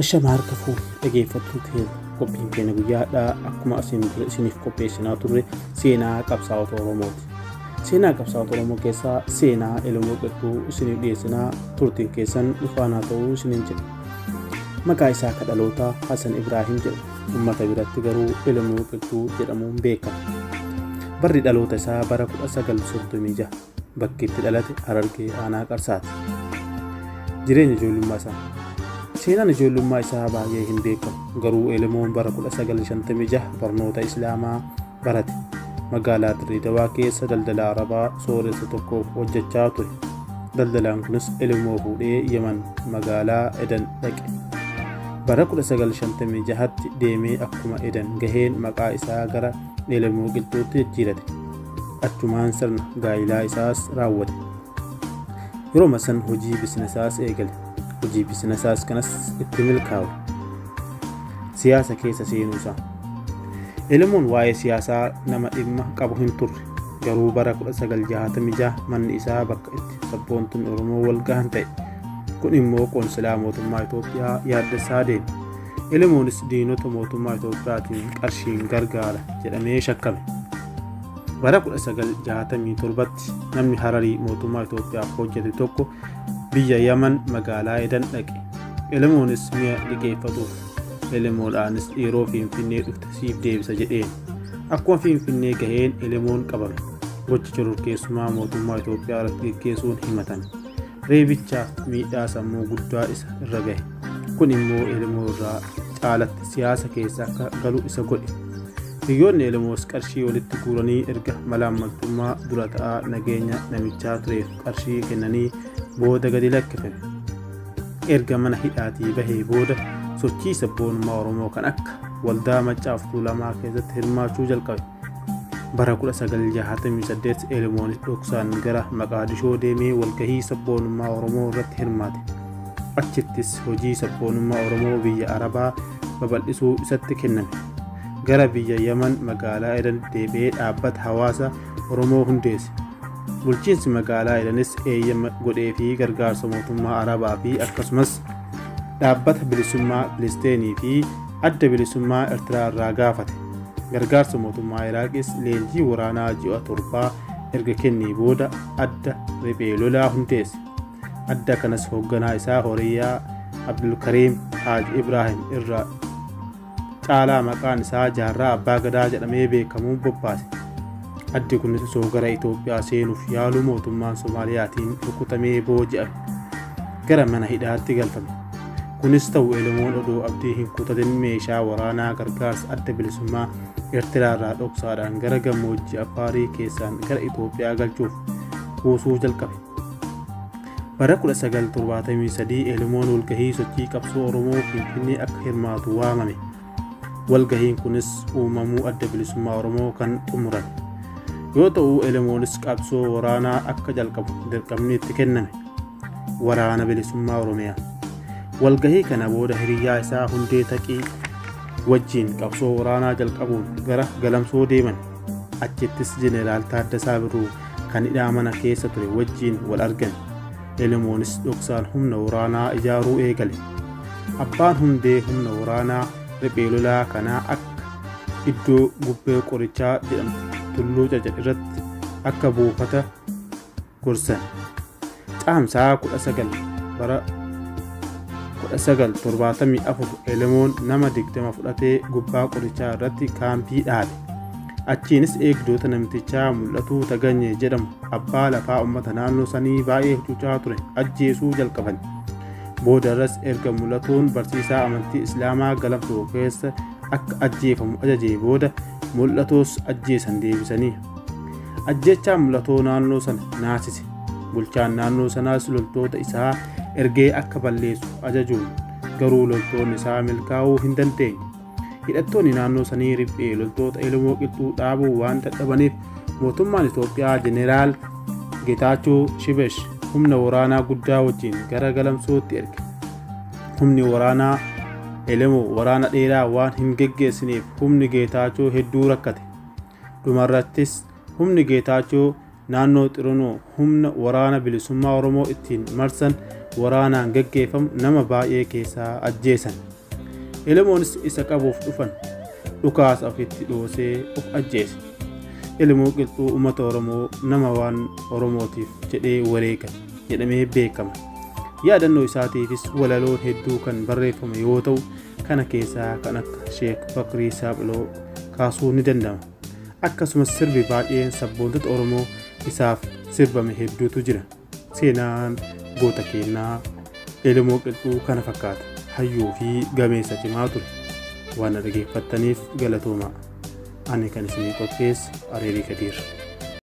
Ashama harka fuun dhageeffattuu ta'e qophiin keenya guyyaadhaa akkuma isiniif qopheessinaa turre seenaa qabsaa'ota Oromooti. Seenaa qabsaa'ota Oromoo keessaa seenaa Elemoo Qilxuu isiniif dhiyeessinaa turtiin keessan dhufaanaa ta'uu isiniin jedha. Maqaa isaa akka dhalootaa Hasan Ibraahim jedhama. Uummata biratti garuu Elemoo Qilxuu jedhamuun beekama. Barri dhaloota isaa bara 1936 bakki itti dhalate Harargee Aanaa Qarsaati. Jireenya ijoollummaa isaa. Seenaan ijoollummaa isaa baay'ee hin beekamu. Garuu Elemoon bara 1956 barnoota Islaamaa barate. Magaalaa Dirree Dawaa keessa daldala Arabaa sooressa tokkoof hojjechaa ture. Daldalaan kunis Elemoo fuudhee Yemen magaalaa Edan dhaqe. Bara 1956tti deemee akkuma Edan gaheen maqaa isaa gara Elemoo Qilxuutti jijjiirate. Achumaan sirna gaa'ilaa isaas raawwate. Yeroo san hojii biizinasaas eegale. Hojii biizinasaas kanas itti milkaa'e. Siyaasa keessa seenuu isaa. Elemoon waa'ee siyaasaa nama dhimma qabu hin turre. Garuu bara 1966 manni isaa bakka itti sabboontonni Oromoo wal gahan ta'e. Kun immoo qoonsilaa mootummaa Itoophiyaa yaaddessaa deeme. Elemoonis diinota mootummaa Itoophiyaatiin qarshiin gargaara jedhamee shakkame. Bara 1967tti namni Hararii mootummaa Itoophiyaaf hojjete tokko biyya Yemen magaalaa Edan dhaqe. Elemoonis mi'a liqeeffatuuf Elemoodhaanis yeroo Finfinnee dhufte siif deebisa jedheen. Akkuma Finfinnee gaheen Elemoon qabame. Gochi shororkeessummaa mootummaa Itoophiyaa irratti gaggeessuun himatame. Reebichaaf miidhaa sammuu guddaa isa irra gahe. Kun immoo Elemoo irraa caalatti siyaasa keessa akka galu isa godhe. Biyyoonni Elemoos qarshii walitti guuranii erga malaammaltummaa dura ta'aa nageenya namichaa tureef qarshii kennanii booda gadi lakkifame. Erga mana hidhaatii bahee booda sochii sabboonummaa Oromoo kan akka waldaa Maccaa fi Tuulamaa keessatti hirmaachuu jalqabe. Bara 1968 Elemoonis dhoksaan gara Maqaadishoo deemee walgahii sabboonummaa Oromoo irratti hirmaate. Achittis hojii sabboonummaa Oromoo biyya Arabaa babal'isuu isatti kenname. Gara biyya Yemen magaalaa Edan deebi'ee dhaabbata hawaasa Oromoo hundeesse. Bulchiinsi magaalaa Edanis eeyyama godhee fi gargaarsa mootummaa Arabaa fi akkasumas dhaabbata bilisummaa Filisteenii fi adda bilisummaa Eertiraa irraa gaafate. Gargaarsa mootummaa Iraaqis leenjii waraanaa ji'a 7 erga kennee booda adda riphee lolaa hundeesse. Adda kanas hoogganaa isaa Horiyaa Abdulkariim Haaji Ibraahim irraa caalaa maqaan isaa Jaarraa Abbaa Gadaa jedhamee beekamuun bobbaase. Addi kunis osoo gara Itoophiyaa seenuuf yaaluu mootummaan Soomaaliyaatiin rukutamee booji'ame. Gara mana hidhaatti galfame. Kunis ta'u Elemoon odoo abdii hin kutatin meeshaa waraanaa gargaarsa adda bilisummaa Eertiraa irraa dhoksaadhaan gara gammoojjii Affaarii keessaan gara Itoophiyaa galchuuf kuusuu jalqabe. Bara 1973 Elemoon walgahii sochii qabsoo Oromoo Finfinnee akka hirmaatu waamame. Walgahiin kunis uumamuu adda bilisummaa Oromoo kan xumurame. Yoo ta'u Elemoonis qabsoo waraanaa akka jalqabu dirqamni itti kenname. Waraana bilisummaa Oromiyaa. Walgahii kana booda hiriyaa isaa Hundee Taqii wajjin qabsoo waraanaa jalqabuun gara Galamsoo deeman. Achittis Jeneraal Taaddasaa Birruu kan hidhaa mana keessa ture wajjin wal argan. Elemoonis dhoksaan humna waraanaa ijaaruu eegale. Abbaan Hundee humna waraanaa riphee lolaa kanaa akka iddoo gubbee qorichaa jedhamtu tulluu Cacal irratti akka buufata gorsan. Caamsaa 19 bara 1974 Elemoon nama 20 fudhatee gubbaa qorichaa irratti kaampii dhaabe. Achiinis eegdota namtichaa Mul'atuu Taganyee jedhamu abbaa lafaa uummata naannoo sanii baay'ee cuucaa ture ajjeesuu jalqaban. Boodarras erga Mul'atuun barsiisaa amantii Islaamaa Galamsoo keessa akka ajjeefamu ajajee booda Mul'atoos ajjeesan deebisanii. Ajjechaan Mul'atoo naannoo sana naasise. Bulchaan naannoo sanaas loltoota isaa ergee akka balleessu ajajuun garuu loltoonni isaa milkaa'uu hin dandeenye. Hidhattoonni naannoo sanii riphee loltoota Elemoo Qilxuu dhaabuu waan dadhabaniif mootummaan Itoophiyaa Jeneraal Geetaachoo Shibesh humna waraanaa guddaa wajjin gara Galamsootti erge. Humni waraanaa Elemoo waraana dheeraa waan hin geggeessineef humni Geetaachoo hedduu rakkate. Dhumarrattis humni Geetaachoo naannoo Xiroonoo humna waraana bilisummaa Oromoo ittiin marsan waraanaan gaggeeffamu nama baay'ee keessaa ajjeesan. Elemoonis isa qabuuf dhufan dhukaasa ofitti dhoosee of ajjeese. Elemoo Qilxuu uummata Oromoo nama waan Oromootiif jedhee wareega jedhamee beekama. Yaadannoo isaatiifis walaloon hedduu kan barreeffame yoo ta'u kana keessaa kan akka Sheek Bakrii Saaphiloo kaasuu ni danda'ama. Akkasumas sirbi baay'een sabboontota Oromoo isaaf sirbame hedduutu jira. Seenaan goota keenyaa Elemoo Qilxuu kana fakkaata. Hayyuu fi gameessa cimaa ture. Waan dhaggeeffattaniif galatoomaa. Ani kan isinii qopheesse Areerii Kadiir.